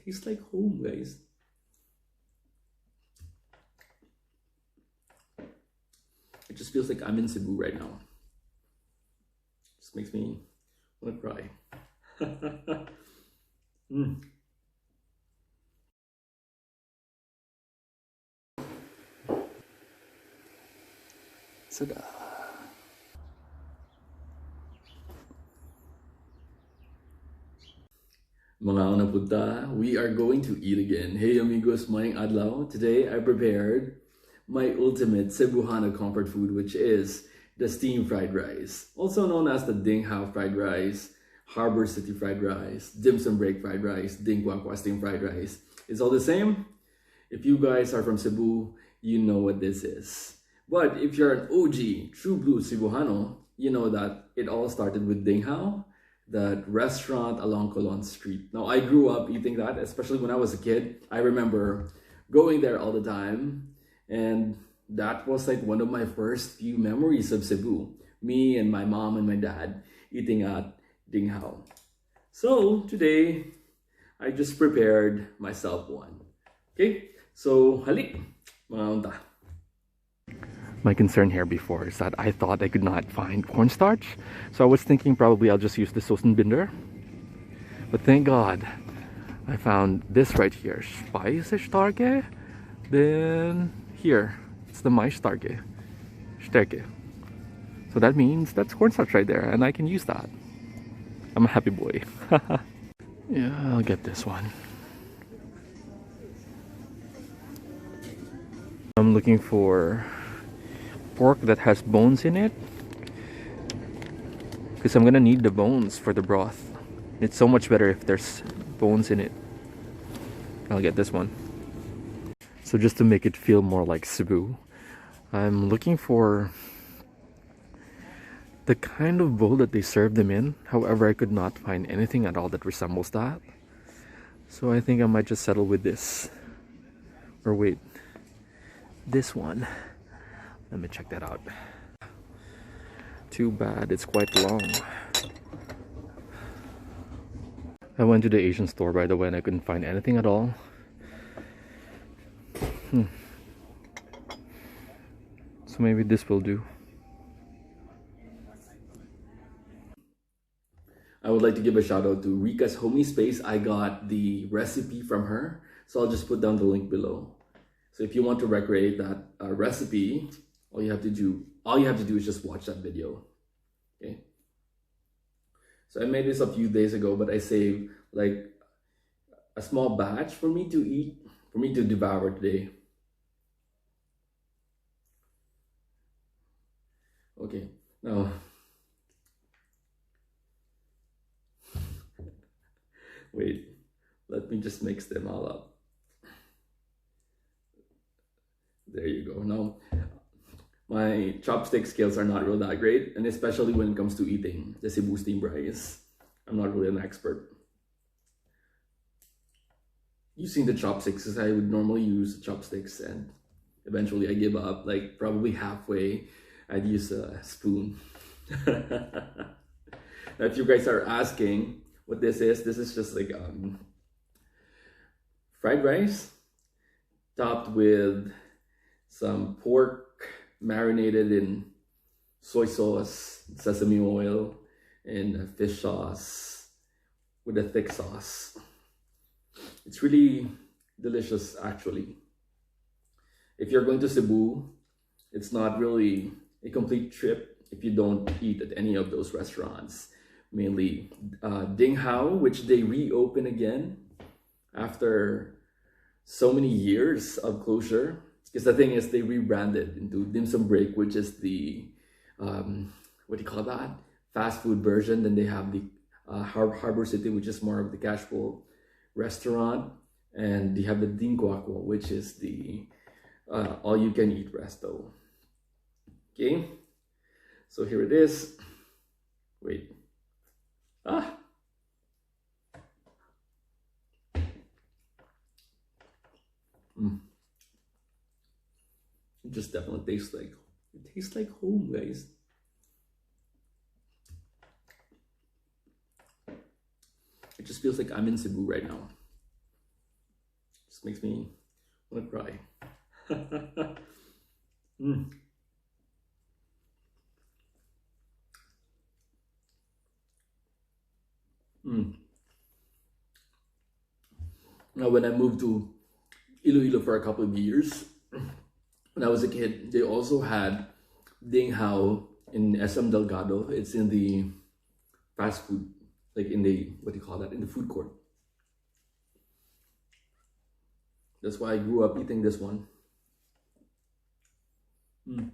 Tastes like home, guys. It just feels like I'm in Cebu right now. Just makes me want to cry. Sada. Mga una punta, we are going to eat again. Hey amigos, maayong adlaw. Today I prepared my ultimate Cebuano comfort food, which is the steamed fried rice, also known as the Ding Hao fried rice, Harbor City fried rice, Dimsum break fried rice, Ding Kwakwa steamed fried rice. It's all the same. If you guys are from Cebu, you know what this is. But if you're an OG, true blue Cebuano, you know that it all started with Ding Hao, that restaurant along Colon Street. Now, I grew up eating that, especially when I was a kid. I remember going there all the time, and that was like one of my first few memories of Cebu. Me and my mom and my dad eating at Ding Hao. So today, I just prepared myself one. Okay, so halik, mga unta. My concern here before is that I thought I could not find cornstarch, so I was thinking probably I'll just use the Soßenbinder. But thank God I found this right here, Speisestarke. Then here, it's the Maistarke, Stärke. So that means that's cornstarch right there, and I can use that. I'm a happy boy. Yeah, I'll get this one. I'm looking for pork that has bones in it, because I'm gonna need the bones for the broth. It's so much better if there's bones in it. I'll get this one. So just to make it feel more like Cebu, I'm looking for the kind of bowl that they serve them in. However, I could not find anything at all that resembles that. So I think I might just settle with this. Or wait, this one. Let me check that out. Too bad, it's quite long. I went to the Asian store, by the way, and I couldn't find anything at all. So maybe this will do. I would like to give a shout out to Rica's Homey Space. I got the recipe from her, so I'll just put down the link below. So if you want to recreate that recipe, all you have to do is just watch that video. Okay. So I made this a few days ago, but I saved like a small batch for me to eat, for me to devour today. Okay, now wait, let me just mix them all up. There you go. Now, my chopstick skills are not really that great, and especially when it comes to eating the Cebu steamed rice. I'm not really an expert. Using the chopsticks, as I would normally use chopsticks, and eventually I give up. Like probably halfway, I'd use a spoon. Now, if you guys are asking what this is just like fried rice topped with some pork marinated in soy sauce, sesame oil, and fish sauce with a thick sauce. It's really delicious, actually. If you're going to Cebu, it's not really a complete trip if you don't eat at any of those restaurants. Mainly Ding Hao, which they reopen again after so many years of closure. Because the thing is, they rebranded into Dimsum Break, which is the, what do you call that? Fast food version. Then they have the Harbor City, which is more of the casual restaurant. And they have the Ding Kwakwa, which is the all-you-can-eat resto. Okay, so here it is. Wait. It just definitely tastes like home, guys. It just feels like I'm in Cebu right now. Just makes me want to cry. mm. Mm. Now, when I moved to Iloilo for a couple of years, when I was a kid, they also had Ding Hao in SM Delgado. It's in the fast food, like in the, what do you call that, in the food court. That's why I grew up eating this one. Mm.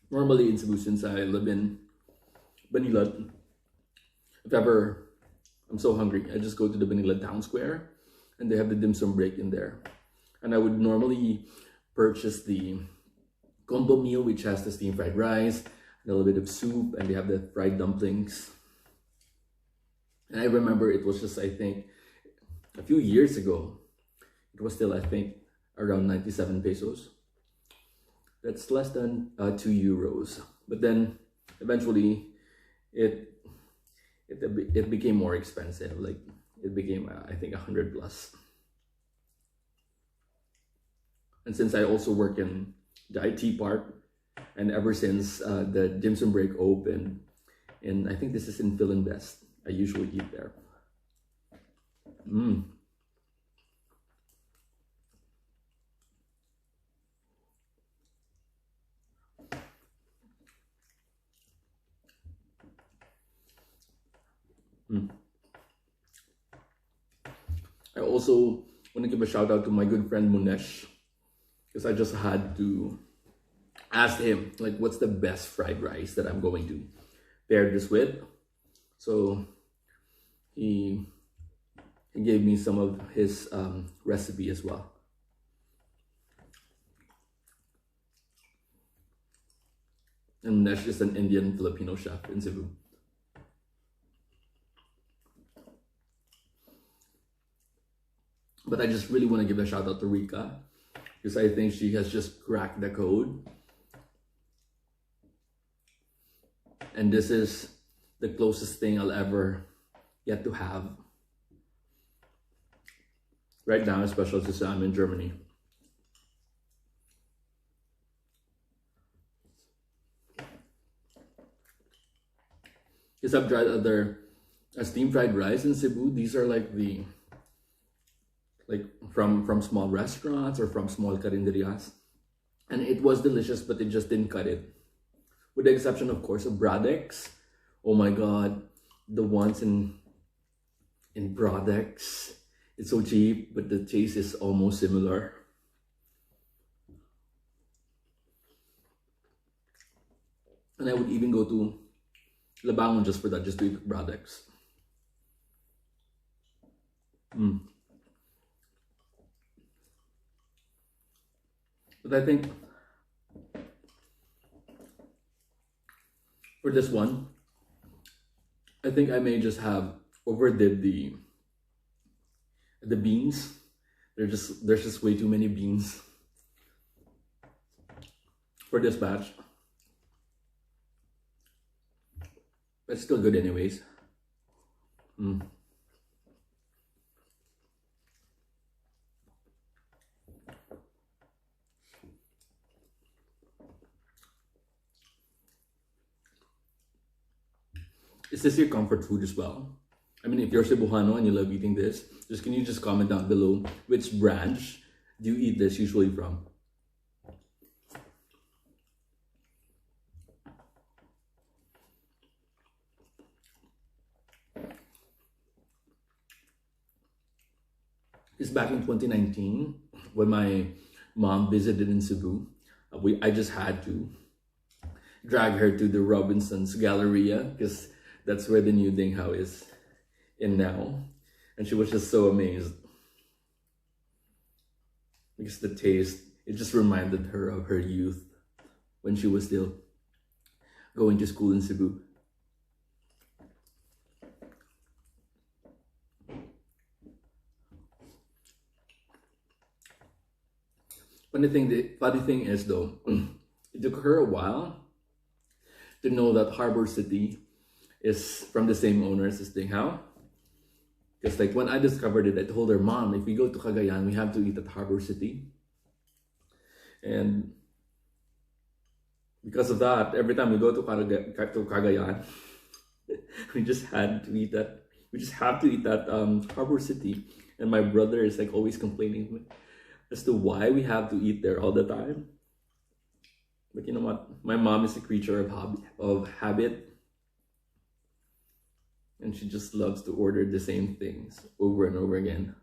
Normally in Cebu, since I live in Manila, if ever I'm so hungry, I just go to the Manila town square and they have the Dimsum break in there. And I would normally purchase the combo meal, which has the steamed fried rice, a little bit of soup, and they have the fried dumplings. And I remember it was just, I think, a few years ago, it was still, I think, around 97 pesos. That's less than 2 euros. But then eventually it became more expensive. Like it became I think 100 plus. And since I also work in the IT part, and ever since the Dimsum break opened, and I think this is in Phil Invest, I usually eat there. Mm. Mm. I also want to give a shout out to my good friend Munesh, because I just had to ask him, like, what's the best fried rice that I'm going to pair this with. So he gave me some of his recipe as well. And Munesh is an Indian Filipino chef in Cebu. But I just really want to give a shout out to Rica, because I think she has just cracked the code. And this is the closest thing I'll ever get to have right now, especially since I'm in Germany. Because I've tried other steamed fried rice in Cebu. These are like the from small restaurants or from small carinderias, and it was delicious, but it just didn't cut it. With the exception, of course, of Braddock's. Oh my god, the ones in Braddock's, it's so cheap, but the taste is almost similar. And I would even go to Labangon just for that, just to eat Braddock's. Mm. But I think for this one, I think I may just have overdid the beans. There's just way too many beans for this batch. But it's still good anyways. Mm. Is this your comfort food as well? I mean, if you're Cebuano and you love eating this, can you just comment down below which branch do you eat this usually from? It's back in 2019 when my mom visited in Cebu. I just had to drag her to the Robinson's Galleria, because that's where the new Ding Hao is in now. And she was just so amazed, because the taste, it just reminded her of her youth when she was still going to school in Cebu. Funny thing is though, it took her a while to know that Harbor City is from the same owners as Ding Hao. Because like when I discovered it, I told her, Mom, if we go to Cagayan, we have to eat at Harbor City. And because of that, every time we go to Cagayan, we just had to eat that. We just have to eat that Harbor City. And my brother is like always complaining as to why we have to eat there all the time. But you know what? My mom is a creature of habit. And she just loves to order the same things over and over again.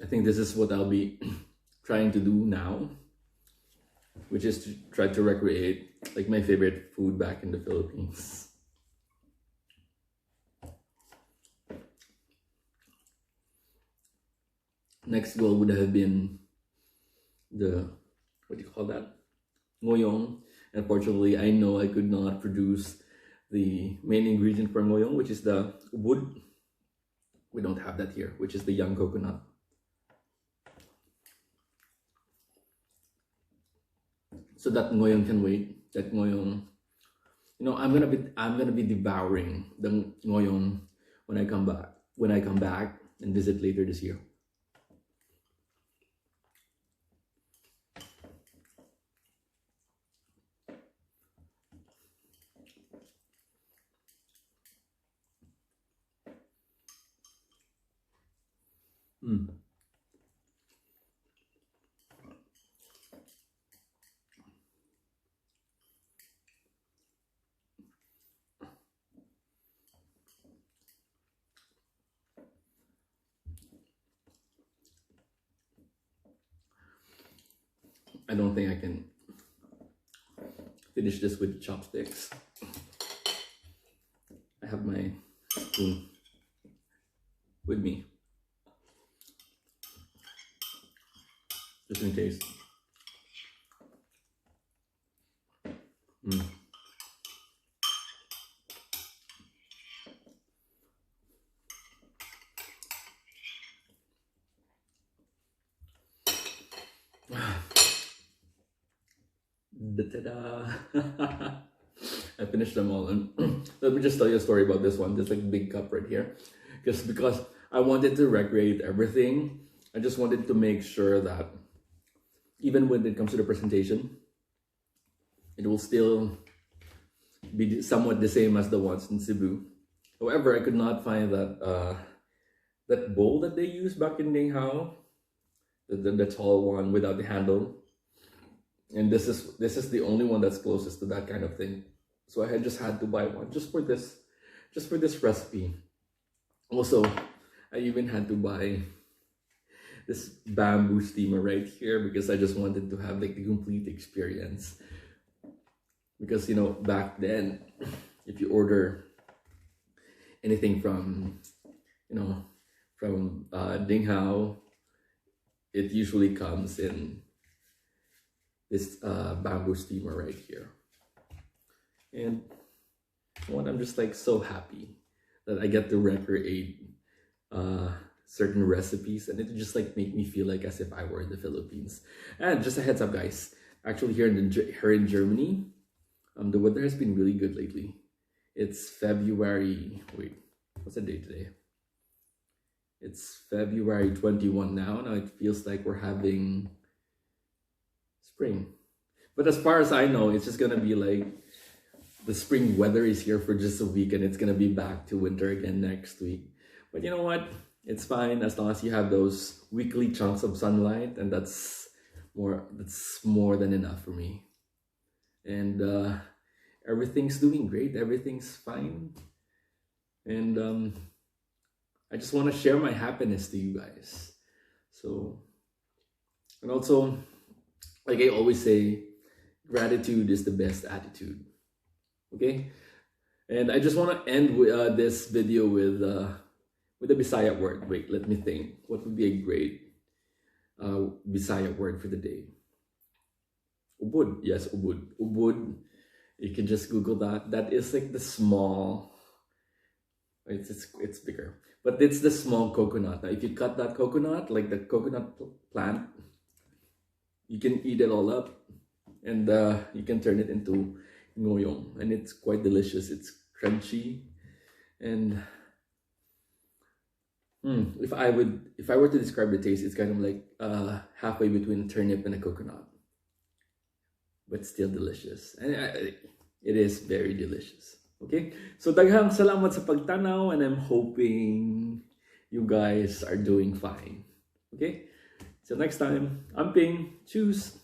I think this is what I'll be trying to do now, which is to try to recreate like my favorite food back in the Philippines. Next goal would have been the, what do you call that? Ngoyong. Unfortunately, I know I could not produce the main ingredient for ngoyong, which is the wood. We don't have that here, which is the young coconut. So that ngoyong can wait. That ngoyong, you know, I'm gonna be devouring the ngoyong when I come back. When I come back and visit later this year. I don't think I can finish this with chopsticks. I have my spoon with me, just in case. Ta-da! I finished them all, and let me just tell you a story about this one. This like big cup right here, because I wanted to recreate everything. I just wanted to make sure that even when it comes to the presentation, it will still be somewhat the same as the ones in Cebu. However, I could not find that that bowl that they used back in Ding Hao, the tall one without the handle. And this is the only one that's closest to that kind of thing. So I just had to buy one just for this recipe. Also, I even had to buy this bamboo steamer right here because I just wanted to have like the complete experience. Because you know, back then, if you order anything from Ding Hao, it usually comes in this bamboo steamer right here. And I'm just like so happy that I get to recreate certain recipes, and it just like make me feel like as if I were in the Philippines. And just a heads up, guys, actually here in Germany, the weather has been really good lately. It's February, wait, what's the date today? It's February 21 now. Now it feels like we're having spring. But as far as I know, it's just gonna be like the spring weather is here for just a week, and it's gonna be back to winter again next week. But you know what? It's fine as long as you have those weekly chunks of sunlight, and that's more than enough for me. And everything's doing great. Everything's fine. And I just want to share my happiness to you guys. So, and also, like I always say, gratitude is the best attitude. Okay? And I just want to end with, this video with a Bisaya word. Wait, let me think. What would be a great Bisaya word for the day? ubud. Yes, ubud. Ubud. You can just Google that. That is like the small. It's bigger, but it's the small coconut. Now, if you cut that coconut, like the coconut plant, you can eat it all up, and you can turn it into ngoyong, and it's quite delicious. It's crunchy, and if I were to describe the taste, it's kind of like halfway between a turnip and a coconut, but still delicious, and it is very delicious. Okay, so daghang salamat sa pagtanaw, and I'm hoping you guys are doing fine. Okay, till next time, I'm Ping. Tschüss.